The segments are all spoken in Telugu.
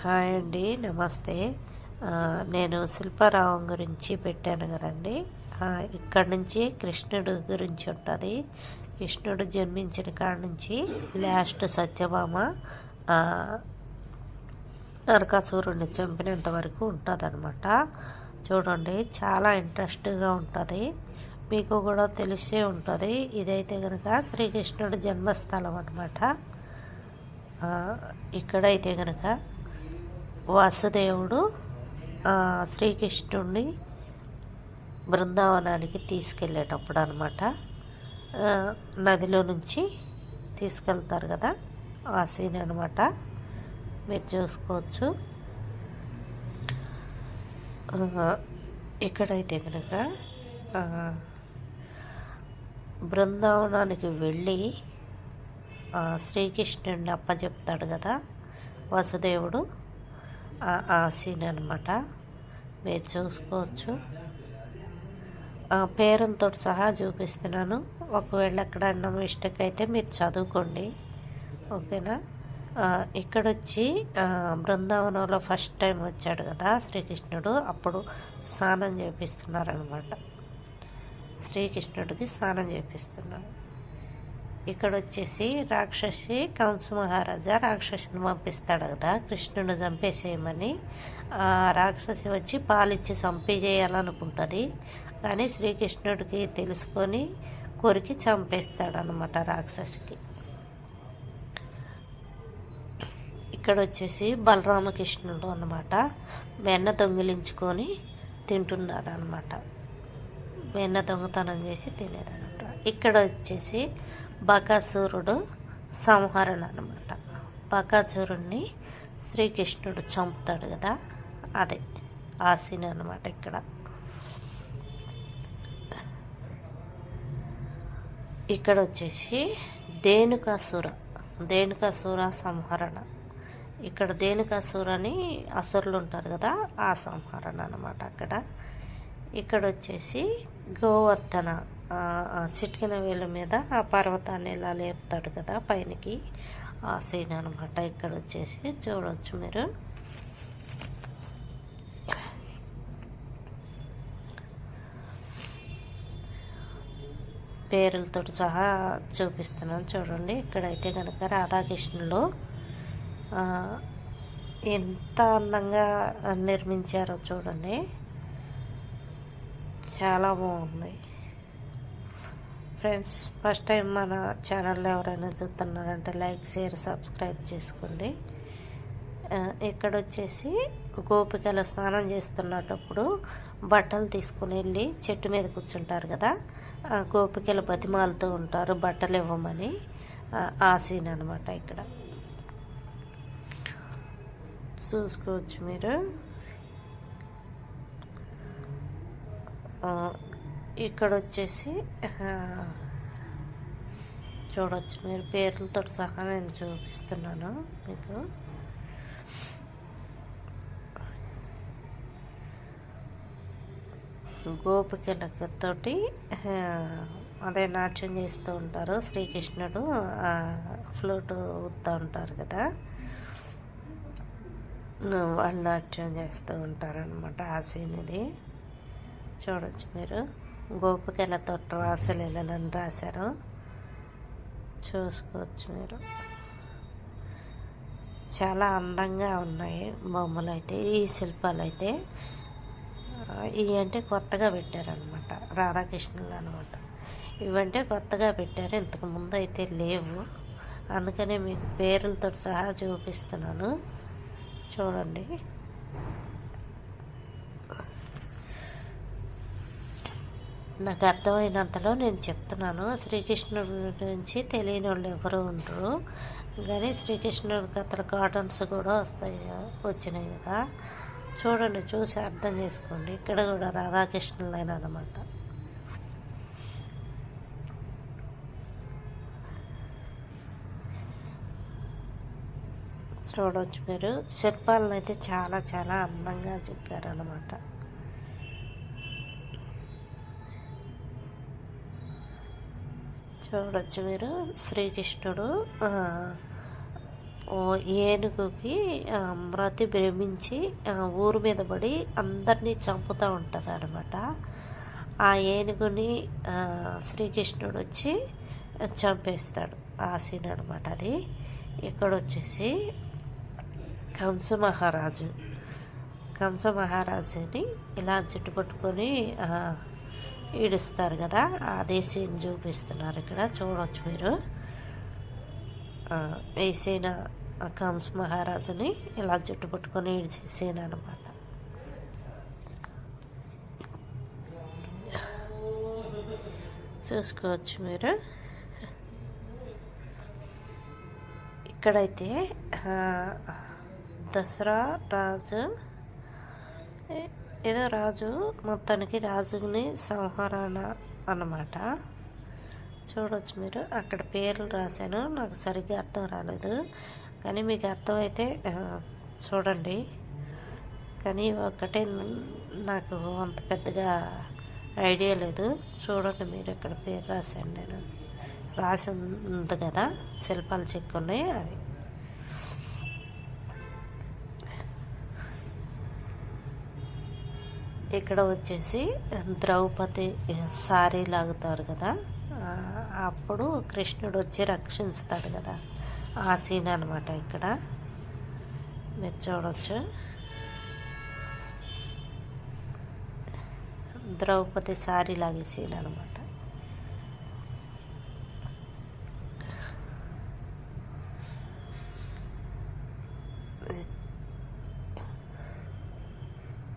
హాయ్ అండి, నమస్తే. నేను శిల్పారావం గురించి పెట్టాను కదండి. ఇక్కడ నుంచి కృష్ణుడు గురించి ఉంటుంది. కృష్ణుడు జన్మించిన కాడ నుంచి లాస్ట్ సత్యభామ నరకాసురుడిని చంపినంత వరకు ఉంటుంది అనమాట. చూడండి, చాలా ఇంట్రెస్ట్గా ఉంటుంది. మీకు కూడా తెలిసే ఉంటుంది. ఇదైతే కనుక శ్రీకృష్ణుడు జన్మస్థలం అనమాట. ఇక్కడైతే కనుక వాసుదేవుడు శ్రీకృష్ణుడిని బృందావనానికి తీసుకెళ్ళేటప్పుడు అనమాట, నదిలో నుంచి తీసుకెళ్తారు కదా, ఆ సీన్ అనమాట. మీరు చూసుకోవచ్చు. ఇక్కడైతే కనుక బృందావనానికి వెళ్ళి శ్రీకృష్ణుడిని అప్పచెప్తాడు కదా వసుదేవుడు, ఆ సీన్ అనమాట. మీరు చూసుకోవచ్చు. పేరులతో సహా చూపిస్తున్నాను. ఒకవేళ ఎక్కడన్నా మిస్టేక్ అయితే మీరు చదువుకోండి, ఓకేనా. ఇక్కడొచ్చి బృందావనంలో ఫస్ట్ టైం వచ్చాడు కదా శ్రీకృష్ణుడు, అప్పుడు స్నానం చేపిస్తున్నారనమాట. శ్రీకృష్ణుడికి స్నానం చేపిస్తున్నారు. ఇక్కడ వచ్చేసి రాక్షసి కంస మహారాజా రాక్షసుని పంపిస్తాడు కదా కృష్ణుని చంపేసేయమని. ఆ రాక్షసి వచ్చి పాలిచ్చి చంపేయాలనుకుంటుంది, కానీ శ్రీకృష్ణుడికి తెలుసుకొని కొరికి చంపేస్తాడనమాట రాక్షసికి. ఇక్కడ వచ్చేసి బలరామకృష్ణుడు అనమాట వెన్న దొంగిలించుకొని తింటున్నారు అనమాట. వెన్న దొంగతనం చేసి తినేదనమాట. ఇక్కడ వచ్చేసి బకాసురుడు సంహరణ అనమాట. బకాసురుడిని శ్రీకృష్ణుడు చంపుతాడు కదా, అదే ఆ సీన్ అనమాట. ఇక్కడ వచ్చేసి ధేనుకాసుర సంహరణ. ఇక్కడ ధేనుకాసురని అసురులు ఉంటారు కదా, ఆ సంహరణ అనమాట అక్కడ. ఇక్కడ వచ్చేసి గోవర్ధన చిటికిన వేల మీద ఆ పర్వతాన్ని ఇలా లేపుతాడు కదా పైనకి, ఆ సీన్ అనమాట. ఇక్కడ వచ్చేసి చూడవచ్చు మీరు. పేర్లతో సహా చూపిస్తున్నాను చూడండి. ఇక్కడైతే కనుక రాధాకృష్ణులు ఎంత అందంగా నిర్మించారో చూడండి, చాలా బాగుంది. ఫ్రెండ్స్, ఫస్ట్ టైం మన ఛానల్లో ఎవరైనా చూస్తున్నారంటే లైక్, షేర్, సబ్స్క్రైబ్ చేసుకోండి. ఇక్కడ వచ్చేసి గోపికలు స్నానం చేస్తున్నప్పుడు బట్టలు తీసుకుని వెళ్ళి చెట్టు మీద కూర్చుంటారు కదా, గోపికలు బతిమాలుతూ ఉంటారు బట్టలు ఇవ్వమని, ఆ సీన్ అనమాట. ఇక్కడ చూసుకోవచ్చు మీరు. ఇక్కడ వచ్చేసి చూడవచ్చు మీరు, పేర్లతో సహా నేను చూపిస్తున్నాను మీకు. గోపికలతోటి అదే నాట్యం చేస్తూ ఉంటారు. శ్రీకృష్ణుడు ఫ్లూట్ ఊదుతూ ఉంటారు కదా, వాళ్ళు నాట్యం చేస్తూ ఉంటారనమాట. ఆ సీన్ ఇది చూడవచ్చు మీరు. గోపికలతో రాసలీలని రాశారు, చూసుకోవచ్చు మీరు. చాలా అందంగా ఉన్నాయి బొమ్మలు అయితే. ఈ శిల్పాలు అయితే ఇవంటే కొత్తగా పెట్టారనమాట, రాధాకృష్ణులు అనమాట. ఇవంటే కొత్తగా పెట్టారు, ఇంతకుముందు అయితే లేవు. అందుకనే మీకు పేర్లతో సహా చూపిస్తున్నాను చూడండి. నాకు అర్థమైనంతలో నేను చెప్తున్నాను. శ్రీకృష్ణుడి గురించి తెలియని వాళ్ళు ఎవరు ఉండరు, కానీ శ్రీకృష్ణుడి కథల కార్టూన్స్ కూడా వచ్చినాయి కదా, చూడండి, చూసి అర్థం చేసుకోండి. ఇక్కడ కూడా రాధాకృష్ణులైన అనమాట. చూడవచ్చు మీరు. శిల్పాలను అయితే చాలా చాలా అందంగా చెక్కారనమాట. చూడొచ్చు మీరు. శ్రీకృష్ణుడు ఏనుగుకి మృతి భ్రమించి ఊరు మీద పడి అందరినీ చంపుతూ ఉంటుంది అనమాట. ఆ ఏనుగుని శ్రీకృష్ణుడు వచ్చి చంపేస్తాడు. ఆ సీన్ అనమాట అది. ఇక్కడ వచ్చేసి కంస మహారాజుని ఇలా చుట్టుపట్టుకొని ఈడుస్తారు కదా, అదే సీన్ చూపిస్తున్నారు ఇక్కడ. చూడవచ్చు మీరు ఈ సీన్ కంస మహారాజుని ఇలా చుట్టుపట్టుకొని ఈడ్చే సీన్ అనమాట. చూసుకోవచ్చు మీరు. ఇక్కడైతే దసరా రాజు ఏదో రాజు మొత్తానికి రాజుని సంహరణ అన్నమాట. చూడవచ్చు మీరు. అక్కడ పేర్లు రాశాను, నాకు సరిగ్గా అర్థం రాలేదు, కానీ మీకు అర్థమైతే చూడండి. కానీ ఒకటే నాకు అంత పెద్దగా ఐడియా లేదు. చూడండి మీరు, ఇక్కడ పేరు రాశాను నేను. రాసి ఉంది కదా, శిల్పాలు చెక్కున్నాయి అవి. ఇక్కడ వచ్చేసి ద్రౌపది సారీ లాగుతారు కదా, అప్పుడు కృష్ణుడు వచ్చి రక్షిస్తాడు కదా, ఆ సీన్ అనమాట. ఇక్కడ మీరు చూడవచ్చు. ద్రౌపది సారీ లాగే సీన్ అనమాట.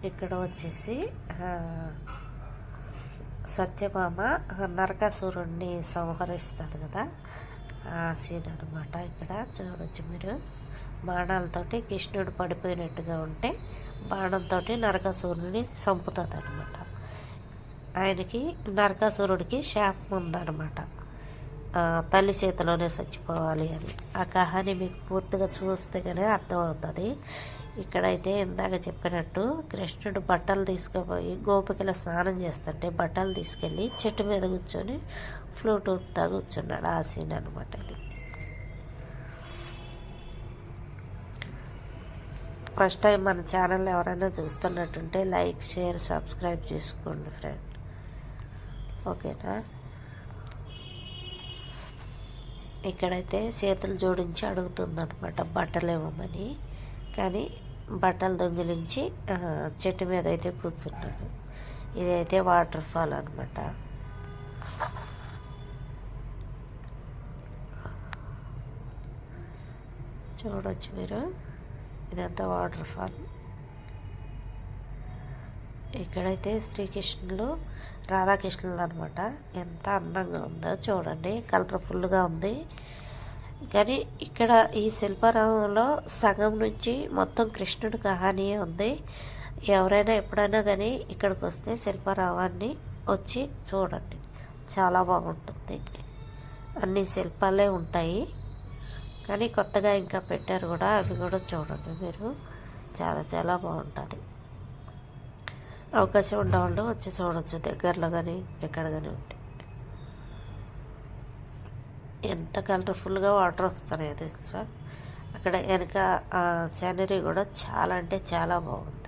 ఇక్కడ వచ్చేసి సత్యభామ నరకాసురుణ్ణి సంహరిస్తాడు కదా, ఆ సీన్ అనమాట. ఇక్కడ చూడవచ్చు మీరు. బాణాలతోటి కృష్ణుడు పడిపోయినట్టుగా ఉంటే బాణంతో నరకాసురుడిని చంపుతుంది అనమాట. ఆయనకి నరకాసురుడికి శాపం ఉందన్నమాట, తల్లి చేతిలోనే చచ్చిపోవాలి అని. ఆ కహాని మీకు పూర్తిగా చూస్తే కానీ అర్థమవుతుంది. ఇక్కడైతే ఇందాక చెప్పినట్టు కృష్ణుడు బట్టలు తీసుకుపోయి గోపికల స్నానం చేస్తుంటే బట్టలు తీసుకెళ్ళి చెట్టు మీద కూర్చొని ఫ్లూట్ ఊపుతా కూర్చున్నాడు. ఆ సీన్ అనమాట ఇది. ఫస్ట్ టైం మన ఛానల్ ఎవరైనా చూస్తున్నట్టుంటే లైక్, షేర్, సబ్స్క్రైబ్ చేసుకోండి ఫ్రెండ్. ఓకేనా. ఇక్కడైతే చేతులు జోడించి అడుగుతుందన్నమాట బట్టలు ఇవ్వమని, కానీ బట్టలు దొంగిలించి చెట్టు మీద అయితే కూర్చున్నాడు. ఇదైతే వాటర్ ఫాల్ అనమాట. చూడవచ్చు మీరు, ఇదంతా వాటర్ ఫాల్. ఇక్కడైతే శ్రీకృష్ణులు రాధాకృష్ణులు అనమాట. ఎంత అందంగా ఉందో చూడండి, కలర్ఫుల్గా ఉంది. కానీ ఇక్కడ ఈ శిల్పారామంలో సగం నుంచి మొత్తం కృష్ణుడి కహానీయే ఉంది. ఎవరైనా ఎప్పుడైనా కానీ ఇక్కడికి వస్తే శిల్పారామాన్ని వచ్చి చూడండి, చాలా బాగుంటుంది. అన్ని శిల్పాలే ఉంటాయి, కానీ కొత్తగా ఇంకా పెట్టారు కూడా, అవి కూడా చూడండి మీరు. చాలా చాలా బాగుంటుంది. అవకాశం ఉండేవాళ్ళు వచ్చి చూడవచ్చు, దగ్గరలో కానీ ఎక్కడ కానీ ఉంటే. ఎంత కలర్ఫుల్గా వాటర్ వస్తున్నాయో తెలుసా. అక్కడ వెనక సీనరీ కూడా చాలా అంటే చాలా బాగుంది.